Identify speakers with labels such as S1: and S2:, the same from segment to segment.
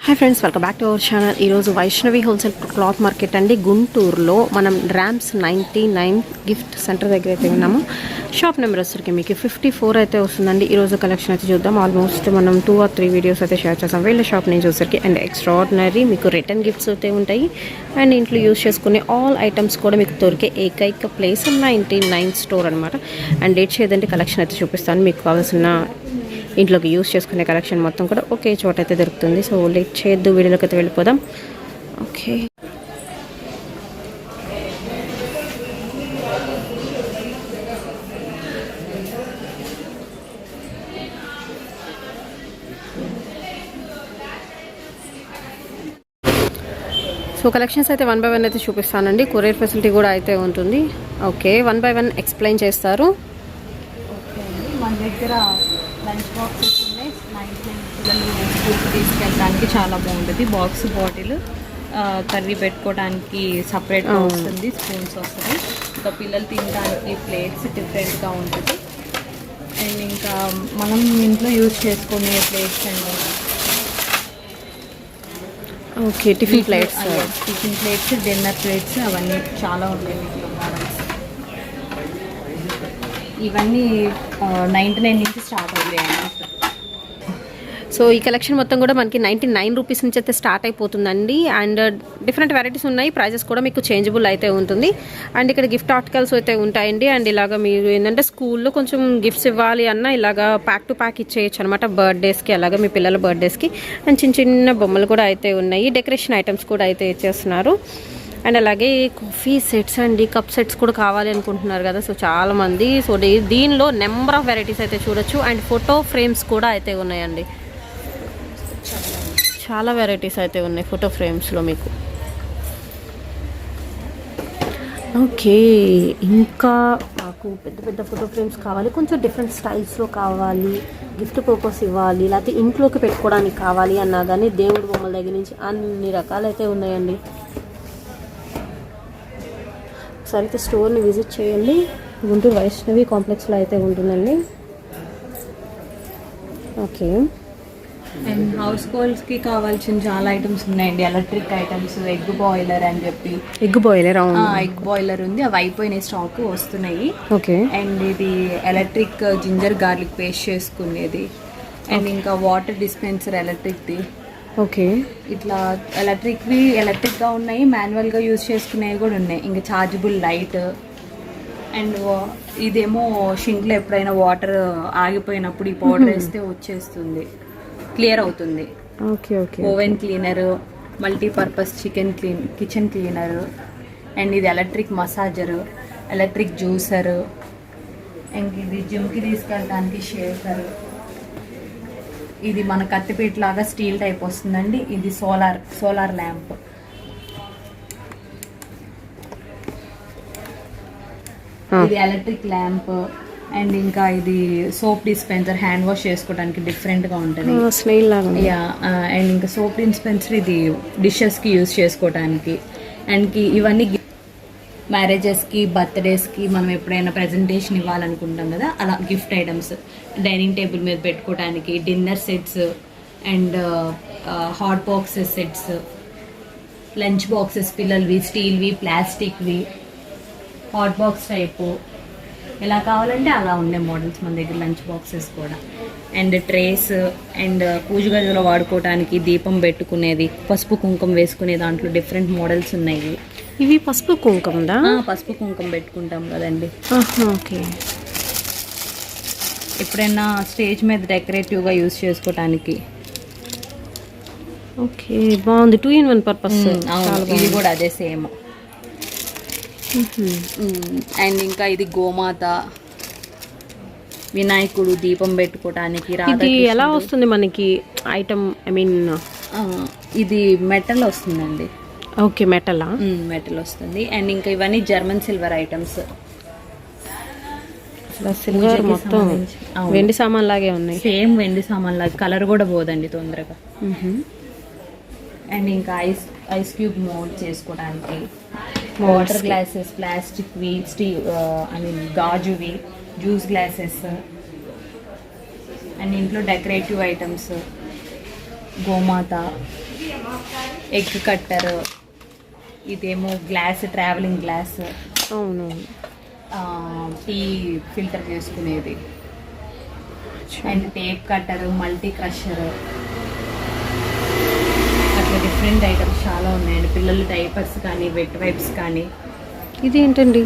S1: Hi friends, welcome back to our channel. ఈరోజు Vaishnavi wholesale cloth market అండి, గుంటూరులో మనం ర్యామ్స్ 99 గిఫ్ట్ సెంటర్ దగ్గర అయితే ఉన్నాము. షాప్ నెంబర్ వచ్చరికి మీకు 54 అయితే వస్తుందండి. ఈరోజు కలెక్షన్ అయితే చూద్దాం. ఆల్మోస్ట్ మనం 2 or 3 వీడియోస్ అయితే షేర్ చేస్తాం వీళ్ళ షాప్ నుంచి వచ్చరికి. అండ్ ఎక్స్ట్రాడినరీ మీకు రిటర్న్ గిఫ్ట్స్ అయితే ఉంటాయి. అండ్ ఇంట్లో యూజ్ చేసుకునే ఆల్ ఐటమ్స్ కూడా మీకు దొరికే ఏకైక ప్లేస్ 99 స్టోర్ అనమాట. అండ్ డేట్ చేయదంటే కలెక్షన్ అయితే చూపిస్తాను. మీకు కావాల్సిన ఇంట్లోకి యూస్ చేసుకునే కలెక్షన్ మొత్తం కూడా ఒకే చోట అయితే దొరుకుతుంది. సో లేట్ చేయొద్దు, వీడియోలోకి అయితే వెళ్ళిపోదాం. ఓకే, సో కలెక్షన్స్ అయితే 1 by 1 అయితే చూపిస్తానండి. కొరియర్ ఫెసిలిటీ కూడా అయితే ఉంటుంది. ఓకే, 1 by 1 ఎక్స్ప్లెయిన్ చేస్తారు.
S2: ఓకే అండి, మన దగ్గర లంచ్ బాక్సెస్ ఉన్నాయి. 99 పిల్లలు స్కూల్కి తీసుకెళ్ళడానికి చాలా బాగుంటుంది. బాక్స్ బాటిల్ కర్రీ పెట్టుకోవడానికి సపరేట్గా వస్తుంది, స్పూన్స్ వస్తుంది. ఇంకా పిల్లలు తినడానికి ప్లేట్స్ డిఫరెంట్గా ఉంటుంది. అండ్ ఇంకా మనం ఇంట్లో యూజ్ చేసుకునే ప్లేట్స్ అండి.
S1: Okay, tiffin plates,
S2: dinner plates అవన్నీ చాలా ఉంటాయి వీటిలో మోడల్స్. ఇవన్నీ 99 నుంచి స్టార్ట్ అవుతాయండి.
S1: సో ఈ కలెక్షన్ మొత్తం కూడా మనకి 99 రూపీస్ నుంచి అయితే స్టార్ట్ అయిపోతుందండి. అండ్ డిఫరెంట్ వెరైటీస్ ఉన్నాయి. ప్రైజెస్ కూడా మీకు చేంజబుల్ అయితే ఉంటుంది. అండ్ ఇక్కడ గిఫ్ట్ ఆర్టికల్స్ అయితే ఉంటాయండి. అండ్ ఇలాగ మీరు ఏంటంటే స్కూల్లో కొంచెం గిఫ్ట్స్ ఇవ్వాలి అన్న ఇలాగా ప్యాక్ టు ప్యాక్ ఇచ్చేయచ్చు అనమాట. బర్త్డేస్కి అలాగా మీ పిల్లల బర్త్డేస్కి. అండ్ చిన్న చిన్న బొమ్మలు కూడా అయితే ఉన్నాయి. డెకరేషన్ ఐటమ్స్ కూడా అయితే ఇచ్చేస్తున్నారు. అండ్ అలాగే కాఫీ సెట్స్ అండి, కప్ సెట్స్ కూడా కావాలి అనుకుంటున్నారు కదా. సో చాలామంది. సో దీనిలో నెంబర్ ఆఫ్ వెరైటీస్ అయితే చూడొచ్చు. అండ్ ఫోటో ఫ్రేమ్స్ కూడా అయితే ఉన్నాయండి. చాలా వెరైటీస్ అయితే ఉన్నాయి ఫోటో ఫ్రేమ్స్లో మీకు. ఓకే, ఇంకా మాకు పెద్ద పెద్ద ఫోటో ఫ్రేమ్స్ కావాలి, కొంచెం డిఫరెంట్ స్టైల్స్లో కావాలి, గిఫ్ట్ పర్పస్ ఇవ్వాలి, లేకపోతే ఇంట్లోకి పెట్టుకోవడానికి కావాలి అన్నా కానీ దేవుడి బొమ్మల దగ్గర నుంచి అన్ని రకాలైతే ఉన్నాయండి. ఒకసారి అయితే స్టోర్ని విజిట్ చేయండి. గుంటూరు వైష్ణవి కాంప్లెక్స్లో అయితే ఉంటుందండి. ఓకే,
S2: అండ్ హౌస్ హోల్డ్స్కి కావాల్సిన చాలా ఐటమ్స్ ఉన్నాయండి. ఎలక్ట్రిక్ ఐటమ్స్, ఎగ్ బాయిలర్ అని చెప్పి.
S1: ఎగ్ బాయిలర్
S2: ఉంది, అవి అయిపోయినాయి, స్టాక్ వస్తున్నాయి.
S1: ఓకే,
S2: అండ్ ఇది ఎలక్ట్రిక్ జింజర్ గార్లిక్ పేస్ట్ చేసుకునేది. అండ్ ఇంకా వాటర్ డిస్పెన్సర్ ఎలక్ట్రిక్ది.
S1: ఓకే,
S2: ఇట్లా ఎలక్ట్రిక్గా ఉన్నాయి, మాన్యువల్గా యూజ్ చేసుకునేవి కూడా ఉన్నాయి. ఇంకా చార్జబుల్ లైట్. అండ్ ఇదేమో షింక్లో ఎప్పుడైనా వాటర్ ఆగిపోయినప్పుడు ఈ పౌడర్ వేస్తే వచ్చేస్తుంది, క్లియర్ అవుతుంది.
S1: Okay, okay.
S2: Oven cleaner, multipurpose kitchen cleaner. And ఇది electric massager, electric juicer. And ఇది జిమ్కి తీసుకెళ్ళడానికి షేకర్. ఇది మన కత్తిపీట లాగా స్టీల్ టైప్ వస్తుందండి. ఇది సోలార్ ల్యాంప్. ఇది ఎలక్ట్రిక్ ల్యాంప్. అండ్ ఇంకా ఇది సోప్ డిస్పెన్సర్, హ్యాండ్ వాష్ చేసుకోవడానికి డిఫరెంట్గా ఉంటుంది. అండ్ ఇంకా సోప్ డిస్పెన్సర్ ఇది డిషెస్కి యూజ్ చేసుకోవడానికి. అండ్ ఇవన్నీ మ్యారేజెస్కి, బర్త్డేస్కి మనం ఎప్పుడైనా ప్రజెంటేషన్ ఇవ్వాలనుకుంటాం కదా, అలా గిఫ్ట్ ఐటమ్స్. డైనింగ్ టేబుల్ మీద పెట్టుకోవడానికి dinner sets. And hot boxes sets, lunch boxes పిల్లలవి, స్టీల్వి, ప్లాస్టిక్వి, హాట్ బాక్స్ టైపు. ఎలా కావాలంటే అలా ఉండే మోడల్స్ మన దగ్గర లంచ్ బాక్సెస్ కూడా. And trays. అండ్ పూజ గదిలో వాడుకోవడానికి దీపం పెట్టుకునేది, పసుపు కుంకుమ వేసుకునే దాంట్లో డిఫరెంట్ మోడల్స్ ఉన్నాయి.
S1: ఇవి పసుపు కుంకుమ
S2: పసుపు కుంకుమ పెట్టుకుంటాం కదండి.
S1: ఓకే,
S2: ఎప్పుడైనా స్టేజ్ మీద డెకరేటివ్గా యూజ్ చేసుకోవటానికి.
S1: ఓకే, బాగుంది. 2 in 1 పర్పస్.
S2: ఇది కూడా అదే సేమ్. అండ్ ఇంకా ఇది గోమాత, వినాయకుడు దీపం పెట్టుకోవటానికి.
S1: ఇది ఎలా వస్తుంది మనకి ఐటమ్? ఐ మీన్
S2: ఇది మెటల్ వస్తుందండి.
S1: ఓకే, మెటల్
S2: వస్తుంది. అండ్ ఇంకా ఇవన్నీ జర్మన్ సిల్వర్ ఐటమ్స్.
S1: సిల్వర్ మొత్తం వెండి సామాన్ లాగే ఉన్నాయి.
S2: సేమ్ వెండి సామాన్ లాగా, కలర్ కూడా పోదండి తొందరగా. అండ్ ఇంకా ఐస్ క్యూబ్ మోల్డ్ చేసుకోవడానికి. వాటర్ గ్లాసెస్, ప్లాస్టిక్వి, స్టీల్ గాజువి, జ్యూస్ గ్లాసెస్. అండ్ ఇంట్లో డెకరేటివ్ ఐటమ్స్, గోమాత, ఎగ్ కట్టర్, ఇదేమో గ్లాస్, ట్రావెలింగ్ గ్లాస్,
S1: అవును,
S2: టీ ఫిల్టర్ చేసుకునేది, and tape cutter, multi crusher, అట్లా డిఫరెంట్ ఐటమ్స్ చాలా ఉన్నాయండి. పిల్లలు డైపర్స్ కానీ వెట్ వైప్స్ కానీ.
S1: ఇది ఏంటండి?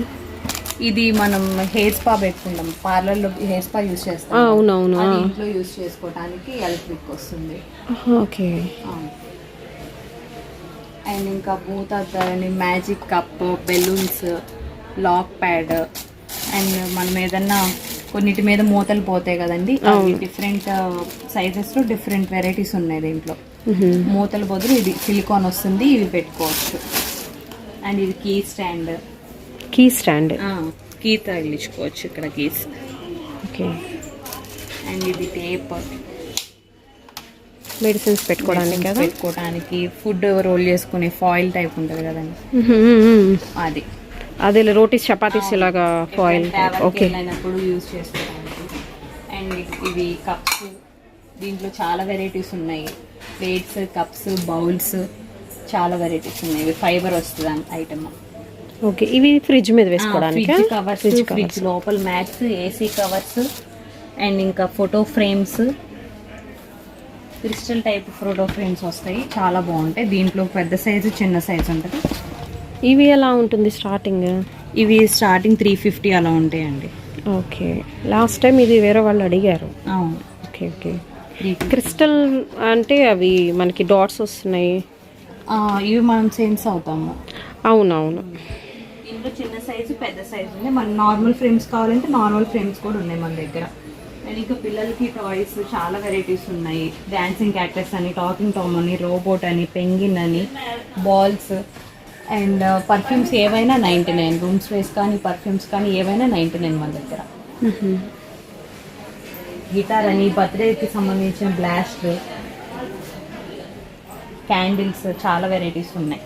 S2: ఇది మనం హెయిర్ స్పా పెట్టుకుంటాం, పార్లర్లో హెయిర్ స్పా యూస్ చేస్తాం.
S1: అవునవును,
S2: అది ఇంట్లో యూస్ చేసుకోవడానికి ఎలక్ట్రిక్ వస్తుంది.
S1: ఓకే.
S2: అండ్ ఇంకా భూతాని magic cup, balloons, lock pad, and మనం ఏదన్నా కొన్నిటి మీద మూతలు పోతాయి కదండి, డిఫరెంట్ సైజెస్లో డిఫరెంట్ వెరైటీస్ ఉన్నాయి దీంట్లో. మూతలు బదులు ఇది సిలికాన్ వస్తుంది, ఇవి పెట్టుకోవచ్చు. అండ్ ఇది కీ స్టాండ్, కీ తగిలించుకోవచ్చు ఇక్కడ కీస్.
S1: ఓకే.
S2: అండ్ ఇది టేప్,
S1: మెడిసిన్స్ పెట్టుకోవడానికి,
S2: ఫుడ్ రోల్ చేసుకునే ఫాయిల్ టైప్ ఉంటుంది కదండి, అది
S1: అదే రోటీస్ చపాతీస్ లాగా ఫాయిల్. ఓకే.
S2: అయినప్పుడు యూజ్ చేసుకోవడానికి. అండ్ ఇవి కప్స్, దీంట్లో చాలా వెరైటీస్ ఉన్నాయి. ప్లేట్స్, కప్స్, బౌల్స్, చాలా వెరైటీస్ ఉన్నాయి. ఇవి ఫైబర్ వస్తుంది ఐటమ్.
S1: ఓకే. ఇవి ఫ్రిడ్జ్ మీద వేసుకోవడానికి,
S2: ఫ్రిడ్జ్ లోపల మ్యాట్స్, ఏసీ కవర్స్, అండ్ ఇంకా photo frames, crystal type photo frames వస్తాయి, చాలా బాగుంటాయి. దీంట్లో పెద్ద సైజు, చిన్న సైజు ఉంటుంది.
S1: ఇవి ఎలా ఉంటుంది స్టార్టింగ్?
S2: ఇవి స్టార్టింగ్ 350 అలా ఉంటాయండి.
S1: ఓకే. లాస్ట్ టైం ఇది వేరే వాళ్ళు అడిగారు.
S2: అవును.
S1: ఓకే. ఓకే. క్రిస్టల్ అంటే అవి మనకి డాట్స్ వస్తున్నాయి,
S2: ఇవి మనం సెన్స్ అవుతాము.
S1: అవునవును.
S2: దీంట్లో చిన్న సైజు, పెద్ద సైజు ఉంది. మన నార్మల్ ఫ్రేమ్స్ కావాలంటే నార్మల్ ఫ్రేమ్స్ కూడా ఉన్నాయి మన దగ్గర. అండ్ ఇంకా పిల్లలకి టాయ్స్ చాలా వెరైటీస్ ఉన్నాయి. డాన్సింగ్ క్యాక్టస్ అని, టాకింగ్ టామ్ అని, రోబోట్ అని, పెంగిన్ అని, బాల్స్, అండ్ పర్ఫ్యూమ్స్ ఏవైనా 99. రూమ్ స్ప్రేస్ కానీ పర్ఫ్యూమ్స్ కానీ ఏవైనా 99 మన దగ్గర. గిటార్ అని, బర్త్డేకి సంబంధించిన బ్లాస్ట్, క్యాండిల్స్, చాలా వెరైటీస్ ఉన్నాయి.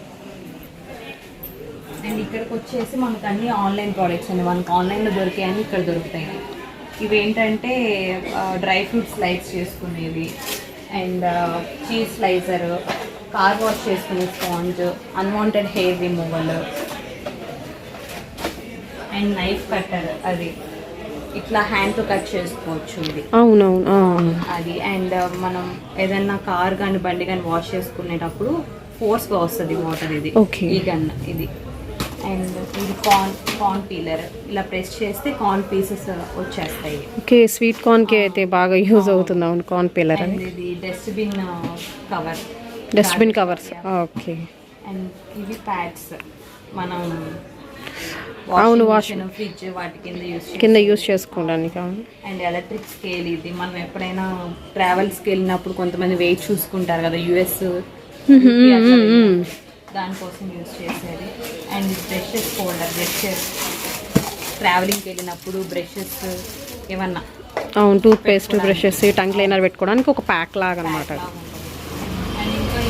S2: అండ్ ఇక్కడికి వచ్చేసి మనకు అన్ని ఆన్లైన్ ప్రోడక్ట్స్ అండి. మనకు ఆన్లైన్లో దొరికాయని ఇక్కడ దొరుకుతాయి. ఇవేంటంటే డ్రై ఫ్రూట్ స్లైస్ చేసుకునేవి, and cheese slicer, car wash చేసుకునే sponge, unwanted hair removal, and knife cutter, అది ఇట్లా హ్యాండ్తో కట్ చేసుకోవచ్చు ఇది.
S1: అవునవును,
S2: అది. అండ్ మనం ఏదన్నా కార్ కానీ బండి కానీ వాష్ చేసుకునేటప్పుడు ఫోర్స్గా వస్తుంది వాటర్, ఇది ఈ గన్ ఇది. అండ్ ఇది కార్న్ పీలర్, ఇలా ప్రెస్ చేస్తే కార్న్ పీసెస్ వచ్చేస్తాయి.
S1: ఓకే. స్వీట్ కార్న్కి అయితే బాగా యూజ్ అవుతుంది. అవును, కార్న్ పీలర్.
S2: అండ్ ఇది డస్ట్బిన్
S1: కవర్స్. ఓకే.
S2: అండ్ ఇవి ప్యాడ్స్, మనం
S1: అవును,
S2: ఫ్రిడ్జ్ వాటి
S1: కింద యూజ్ చేసుకోవడానికి.
S2: అండ్ ఎలక్ట్రిక్ స్కేల్, ఇది మనం ఎప్పుడైనా ట్రావెల్స్కి వెళ్ళినప్పుడు కొంతమంది వెయిట్ చూసుకుంటారు కదా, యుఎస్, దానికోసం యూజ్ చేసేది. అండ్ బ్రషెస్ హోల్డర్, బ్రషెస్ ట్రావెలింగ్కి వెళ్ళినప్పుడు బ్రషెస్ ఏమన్నా,
S1: అవును, tooth paste, brushes, tongue cleaner పెట్టుకోవడానికి ఒక ప్యాక్ లాగా అనమాట.
S2: అండ్ ఇంకా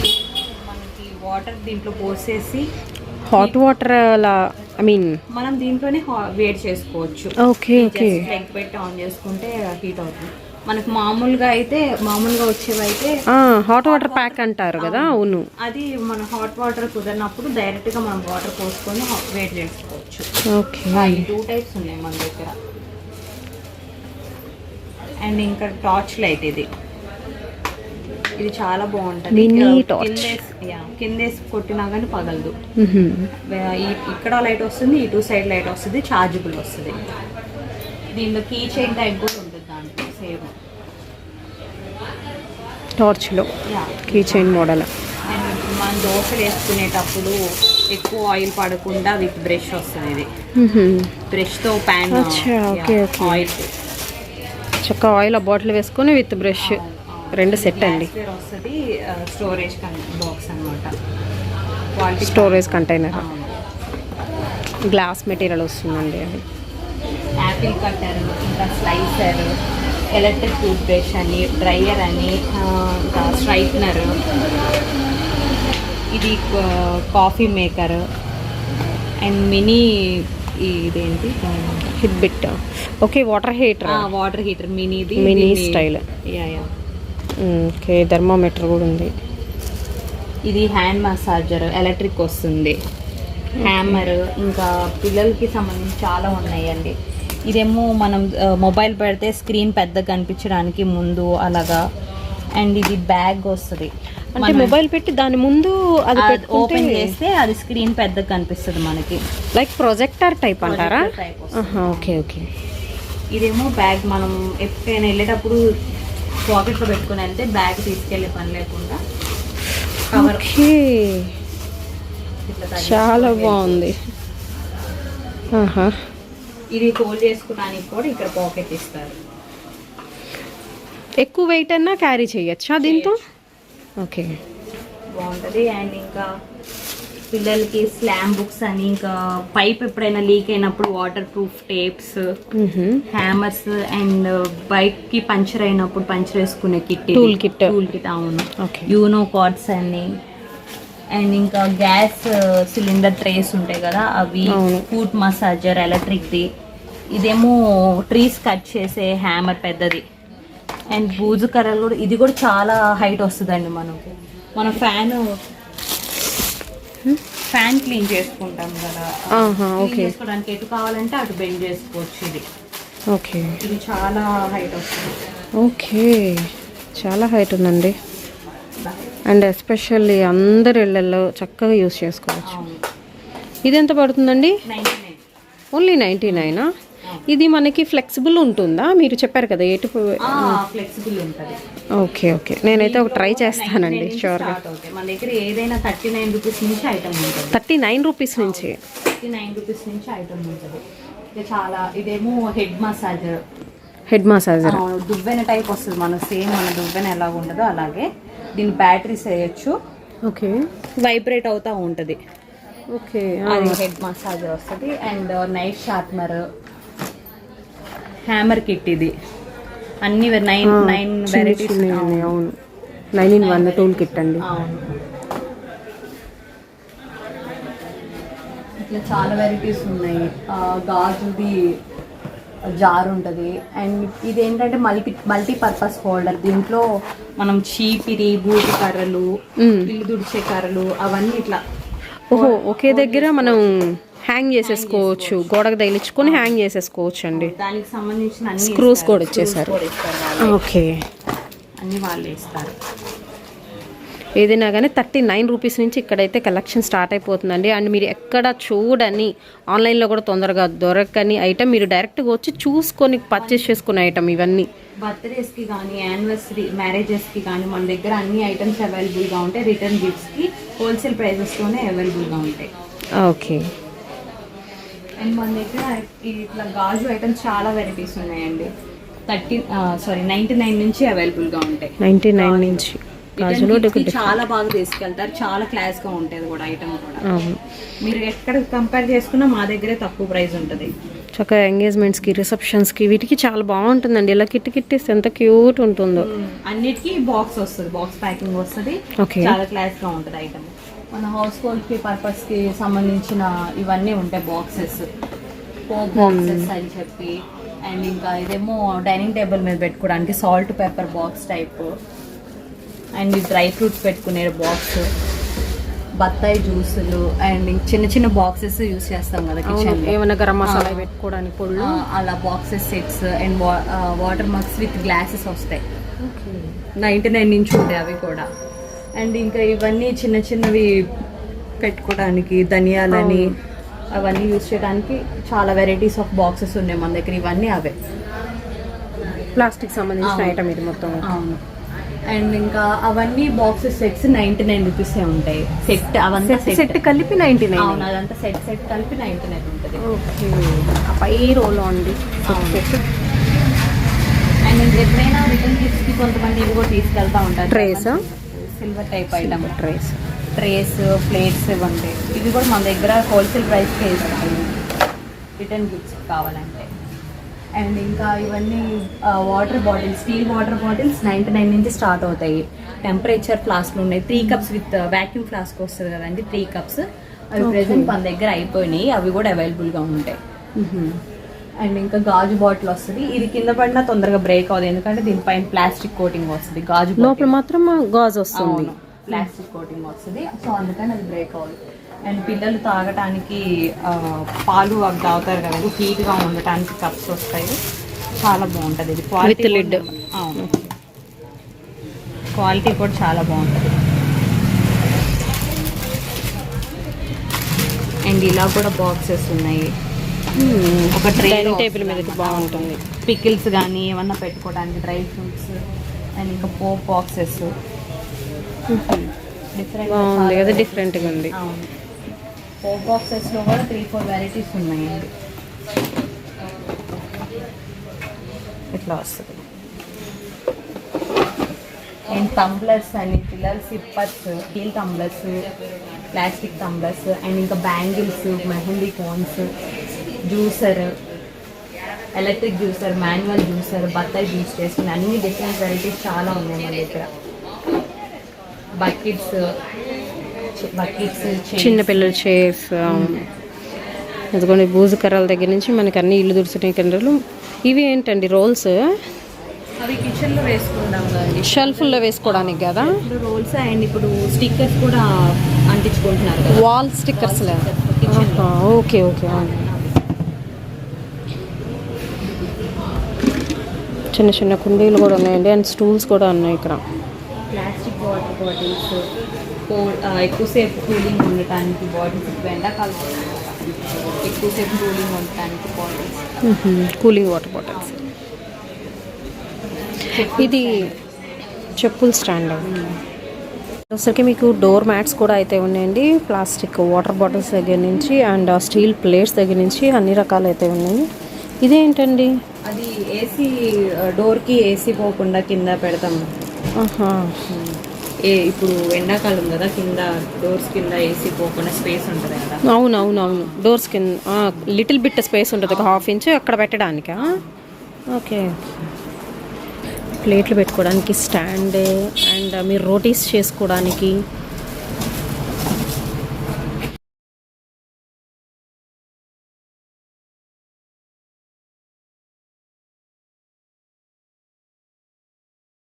S2: మనకి వాటర్ దీంట్లో పోసేసి,
S1: హాట్ వాటర్ అలా, ఐ మీన్
S2: మనం దీంట్లోనే వేడి చేసుకోవచ్చు.
S1: ఓకే. ఓకే.
S2: లెగ్ పెట్టి ఆన్ చేసుకుంటే హీట్ అవుతుంది. మనకు మామూలుగా వచ్చేవి అయితే
S1: హాట్ వాటర్ ప్యాక్ అంటారు కదా. అవును,
S2: అది మన హాట్ వాటర్ కుదరినప్పుడు డైరెక్ట్ గా మనం వాటర్ పోసుకొని వేడి చేసుకోవచ్చు.
S1: ఓకే.
S2: 2 టైప్స్ ఉన్నాయి మన దగ్గర. అండ్ ఇంకా టార్చ్ లైట్, ఇది చాలా బాగుంటుంది. కిందేసి కొట్టినా కానీ పగలదు. ఇక్కడ లైట్ వస్తుంది, ఇటు సైడ్ లైట్ వస్తుంది, చార్జబుల్ వస్తుంది. దీనిలో కీ చైన్ టైప్ కూడా ఉంటుంది దాంట్లో సేమ్
S1: టార్చ్లో కీ చైన్ మోడల్.
S2: అండ్ మనం దోశలు వేసుకునేటప్పుడు ఎక్కువ ఆయిల్ పడకుండా విత్ బ్రష్ వస్తుంది. ఇది బ్రష్తో ప్యాన్ ఆయిల్
S1: చక్క ఆయిల్ ఆ బాటిల్ వేసుకొని విత్ బ్రష్ 2 సెట్ అండి.
S2: వస్తుంది. స్టోరేజ్ బాక్స్ అనమాట,
S1: స్టోరేజ్ కంటైనర్, గ్లాస్ మెటీరియల్ వస్తుందండి. అది
S2: యాపిల్ కట్టర్, ఇంకా స్లైసర్, ఎలక్ట్రిక్ టూత్ బ్రష్ అని, డ్రైయర్ అని, ఇంకా స్ట్రైట్నర్, ఇది కాఫీ మేకర్, అండ్ మినీ ఇదేంటి
S1: హిట్బిట్. Okay. Water heater mini style. Okay. Thermometer కూడా ఉంది.
S2: ఇది హ్యాండ్ మసాజర్ ఎలక్ట్రిక్ వస్తుంది, హ్యామర్, ఇంకా పిల్లలకి సంబంధించి చాలా ఉన్నాయండి. ఇదేమో మనం మొబైల్ పెడితే స్క్రీన్ పెద్దగా కనిపించడానికి ముందు అలాగా. అండ్ ఇది బ్యాగ్ వస్తుంది,
S1: అంటే మొబైల్ పెట్టి దాని ముందు అది
S2: ఓపెన్ చేస్తే అది స్క్రీన్ పెద్దగా కనిపిస్తుంది మనకి,
S1: లైక్ ప్రొజెక్టర్ టైప్ అంటారా? Okay okay.
S2: ఇదేమో బ్యాగ్, మనం ఎప్పుడైనా వెళ్ళేటప్పుడు పాకెట్లో పెట్టుకుని వెళ్తే బ్యాగ్ తీసుకెళ్లే పని లేకుండా కవర్.
S1: చాలా బాగుంది.
S2: ఇది హోల్డ్ చేసుకోవడానికి కూడా ఇక్కడ పాకెట్ ఇస్తారు.
S1: ఎక్కువ వెయిట్ అన్నా క్యారీ చేయొచ్చా దీంతో? ఓకే,
S2: బాగుంటుంది. అండ్ ఇంకా పిల్లలకి స్లామ్ బుక్స్ అని, ఇంకా పైప్ ఎప్పుడైనా లీక్ అయినప్పుడు water proof tapes, hammers, and bike కి పంచర్ అయినప్పుడు పంచర్ వేసుకునే టూల్ కిట్. అవును, యూనో కార్డ్స్ అన్ని. అండ్ ఇంకా గ్యాస్ సిలిండర్ ట్రేస్ ఉంటాయి కదా అవి, ఫుట్ మసాజర్ ఎలక్ట్రిక్ది. ఇదేమో ట్రీస్ కట్ చేసే హ్యామర్ పెద్దది. అండ్ బూజు కర్రలు కూడా, ఇది కూడా చాలా హైట్ వస్తుందండి మనకు. మనం ఫ్యాన్ క్లీన్ చేసుకుంటాం కదా, చేసుకోవడానికి ఎటు కావాలంటే అటు బెండ్ చేసుకోవచ్చు. ఇది
S1: ఓకే,
S2: ఇది చాలా హైట్ వస్తుంది.
S1: ఓకే, చాలా హైట్ ఉందండి. అండ్ ఎస్పెషల్లీ అందరి ఇళ్ళల్లో చక్కగా యూస్ చేసుకోవచ్చు. ఇది ఎంత పడుతుందండి? ఓన్లీ 99. ఇది మనకి ఫ్లెక్సిబుల్ ఉంటుందా? మీరు చెప్పారు కదా ఎటు
S2: ఫ్లెక్సిబుల్ ఉంటుంది.
S1: ఓకే ఓకే, నేనైతే ఒక ట్రై చేస్తానండి షూర్గా.
S2: మన దగ్గర ఏదైనా 39 రూపీస్ నుంచి ఐటమ్ ఉంటుంది.
S1: 39 రూపీస్ నుంచి
S2: 39 రూపీస్ నుంచి ఐటమ్ ఉంటుంది. ఇది చాలా, ఇదేమో హెడ్ మసాజర్ దువ్వెన టైప్ వస్తుంది. మన సేమ్ మన దువ్వెన ఎలా ఉండదో అలాగే దీని బ్యాటరీస్ వేయచ్చు.
S1: ఓకే,
S2: వైబ్రేట్ అవుతా ఉంటుంది.
S1: ఓకే,
S2: అది హెడ్ మసాజర్ వస్తుంది. And knife sharpener, hammer kit. ఇది అన్ని 9 వెరైటీస్.
S1: అవును, 9 in 1 టూల్ కిట్ అండి.
S2: ఇట్లా చాలా వెరైటీస్ ఉన్నాయి. గాజుది జార్ ఉంటుంది. అండ్ ఇది ఏంటంటే మల్టీపర్పస్ హోల్డర్. దీంట్లో మనం చీపిరి, బూటి కర్రలు, ఇల్లు దుడిచే కర్రలు అవన్నీ ఇట్లా
S1: ఒకే దగ్గర మనం హ్యాంగ్ చేసేసుకోవచ్చు, గోడకు తగిలించుకొని హ్యాంగ్ చేసేసుకోవచ్చు అండి.
S2: దానికి సంబంధించిన
S1: స్క్రూస్ కూడా ఇచ్చేసారు. ఓకే,
S2: అన్ని వాళ్ళే ఇస్తారు.
S1: ఏదైనా కానీ 39 రూపీస్ నుంచి ఇక్కడైతే కలెక్షన్ స్టార్ట్ అయిపోతుందండి. అండ్ మీరు ఎక్కడ చూడని, ఆన్లైన్లో కూడా తొందరగా దొరకని ఐటమ్ మీరు డైరెక్ట్గా వచ్చి చూసుకొని పర్చేస్ చేసుకునే ఐటమ్ ఇవన్నీ.
S2: బర్త్డేస్కి కానీ, యానివర్సరీ, మ్యారేజెస్కి కానీ మన దగ్గర అన్ని ఐటమ్స్ అవైలబుల్గా ఉంటాయి. రిటర్న్ గిఫ్ట్స్కి హోల్సేల్ ప్రైజెస్తోనే అవైలబుల్గా ఉంటాయి.
S1: ఓకే.
S2: అండ్ మన దగ్గర ఇట్లా గాజు ఐటమ్స్ చాలా వెరైటీస్ ఉన్నాయండి. 99 నుంచి అవైలబుల్గా ఉంటాయి.
S1: 99 నుంచి
S2: చాలా బాగా తీసుకెళ్తారు. చాలా క్లాస్ గా ఉంటుంది కూడా ఐటమ్ కూడా. మీరు ఎక్కడ కంపేర్ చేసుకున్నా మా దగ్గరే తక్కువ ప్రైస్ ఉంటుంది.
S1: చక్కగా ఎంగేజ్మెంట్స్ కి, రిసెప్షన్స్ కి, వీటికి చాలా బాగుంటుందండి. ఇలా కిట్ ఎంత క్యూట్ ఉంటుందో.
S2: అన్నిటికీ బాక్స్ వస్తుంది, బాక్స్ ప్యాకింగ్ వస్తుంది. చాలా క్లాస్ గా ఉంటుంది ఐటమ్. మన హౌస్ హోల్డ్ కి పర్పస్ కి సంబంధించిన ఇవన్నీ ఉంటాయి. బాక్సెస్, బాక్సెస్ అని చెప్పి. అండ్ ఇంకా ఇదేమో డైనింగ్ టేబుల్ మీద పెట్టుకోవడానికి salt pepper box type. And dry fruits పెట్టుకునే బాక్స్, బత్తాయి జ్యూసులు, అండ్ చిన్న చిన్న బాక్సెస్ యూస్ చేస్తాం కదా కిచెన్,
S1: ఏమైనా గరం మసాలా పెట్టుకోవడానికి పొళ్ళు,
S2: అలా boxes sets. And water mugs with glasses వస్తాయి. 99 నుంచి ఉంటాయి అవి కూడా. అండ్ ఇంకా ఇవన్నీ చిన్న చిన్నవి పెట్టుకోవడానికి, ధనియాలని అవన్నీ యూస్ చేయడానికి చాలా వెరైటీస్ ఆఫ్ బాక్సెస్ ఉన్నాయి మన దగ్గర. ఇవన్నీ అవే
S1: ప్లాస్టిక్ సంబంధించిన ఐటమ్ ఇది మొత్తం.
S2: అవును. అండ్ ఇంకా అవన్నీ బాక్సెస్ సెట్స్ 99 రూపీస్ ఉంటాయి. సెట్ అవంతా
S1: సెట్ కలిపి 99.
S2: అవును, అదంతా సెట్ కలిపి 99 ఉంటుంది.
S1: ఓకే, పై రోలో అండి.
S2: అండ్ ఎప్పుడైనా రిటర్న్ గిఫ్ట్స్కి కొంతమంది ఇవి కూడా తీసుకెళ్తా ఉంటారు.
S1: Trace,
S2: silver type item trace, plates ఇవ్వండి. ఇవి కూడా మన దగ్గర హోల్సేల్ ప్రైస్కే ఇస్తాయి రిటర్న్ గిఫ్ట్స్ కావాలంటే. అండ్ ఇంకా ఇవన్నీ water bottles, steel water bottles 99 నుంచి స్టార్ట్ అవుతాయి. టెంపరేచర్ ఫ్లాస్క్లు ఉన్నాయి. 3 cups విత్ వ్యాక్యూమ్ ఫ్లాస్క్ వస్తుంది కదండి, 3 cups. అవి ప్రెసెంట్ మన దగ్గర అయిపోయినాయి. అవి కూడా అవైలబుల్గా ఉంటాయి. అండ్ ఇంకా గాజు బాటిల్ వస్తుంది. ఇది కింద పడినా తొందరగా బ్రేక్ అవుతుంది, ఎందుకంటే దీనిపైన ప్లాస్టిక్ కోటింగ్ వస్తుంది. గాజు
S1: లోపల మాత్రం గాజు వస్తుంది.
S2: ప్లాస్టిక్ కోటింగ్ వస్తుంది, సో అందుకని అది బ్రేక్ అవ్వదు. అండ్ పిల్లలు తాగటానికి పాలు అవి తాగుతారు కదండి, హీట్గా ఉండటానికి కప్స్ వస్తాయి. చాలా బాగుంటుంది ఇది. Quality
S1: lid.
S2: అవును, క్వాలిటీ కూడా చాలా బాగుంటుంది. అండ్ ఇలా కూడా బాక్సెస్ ఉన్నాయి. ఒక ట్రే
S1: టేబుల్ మీదకి బాగుంటుంది.
S2: పికిల్స్ కానీ ఏమన్నా పెట్టుకోవడానికి, డ్రై ఫ్రూట్స్ అండ్ ఇంకా పోప్ బాక్సెస్. డిఫరెంట్
S1: బాగుంది కదా, డిఫరెంట్గా ఉంది.
S2: అవును, పోప్ బాక్సెస్లో కూడా 3-4 వెరైటీస్ ఉన్నాయండి. ఇట్లా వస్తుంది. అండ్ టంబ్లర్స్ అండ్ పిల్లలు sippers, steel tumblers, plastic tumblers and ఇంకా bangles, mehndi cones, juicer, electric juicer, manual juicer, బత్తాయి జ్యూస్ చేసుకుని అన్ని డిఫరెంట్ వెరైటీస్ చాలా ఉన్నాయి మన దగ్గర. బకెట్స్
S1: చిన్నపిల్లల చైర్స్, అదిగోండి బూజు కర్రల దగ్గర నుంచి మనకి అన్ని ఇల్లు దుడిచిన కిందలు. ఇవి ఏంటండి రోల్స్?
S2: అవి కిచెన్లో వేసుకుంటాం కదండి,
S1: షెల్ఫ్లో వేసుకోవడానికి కదా
S2: రోల్స్. అండ్ ఇప్పుడు స్టిక్కర్స్ కూడా అంటించుకుంటున్నారు కదా,
S1: వాల్ స్టిక్కర్స్. Okay okay. చిన్న చిన్న కుండీలు కూడా ఉన్నాయండి, అండ్ స్టూల్స్ కూడా ఉన్నాయి ఇక్కడ.
S2: ప్లాస్టిక్ వాటర్ బాటిల్స్, ఎక్కువసేపు కూలింగ్ ఉండటానికి బాటిల్స్. ఎండాకాలం ఎక్కువసేపు కూలింగ్ ఉండటానికి బాటిల్స్,
S1: కూలింగ్ వాటర్ బాటిల్స్. ఇది చెప్పుల స్టాండ్. అసలుకి మీకు డోర్ మ్యాట్స్ కూడా అయితే ఉన్నాయండి, ప్లాస్టిక్ వాటర్ బాటిల్స్ దగ్గర నుంచి అండ్ స్టీల్ ప్లేట్స్ దగ్గర నుంచి అన్ని రకాలు అయితే ఉన్నాయి. ఇదేంటండి?
S2: అది ఏసీ, డోర్కి ఏసీ పోకుండా కింద పెడతాం. ఇప్పుడు ఎండాకాలం కదా, కింద డోర్స్ కింద ఏసీ పోకుండా స్పేస్ ఉంటుంది కదా.
S1: అవునవునవును, డోర్స్ కింద లిటిల్ బిట్ స్పేస్ ఉంటుంది, ఒక 1/2 ఇంచ్ అక్కడ పెట్టడానికా? ఓకే. ప్లేట్లు పెట్టుకోవడానికి స్టాండ్ అండ్ మీరు రోటీస్ చేసుకోవడానికి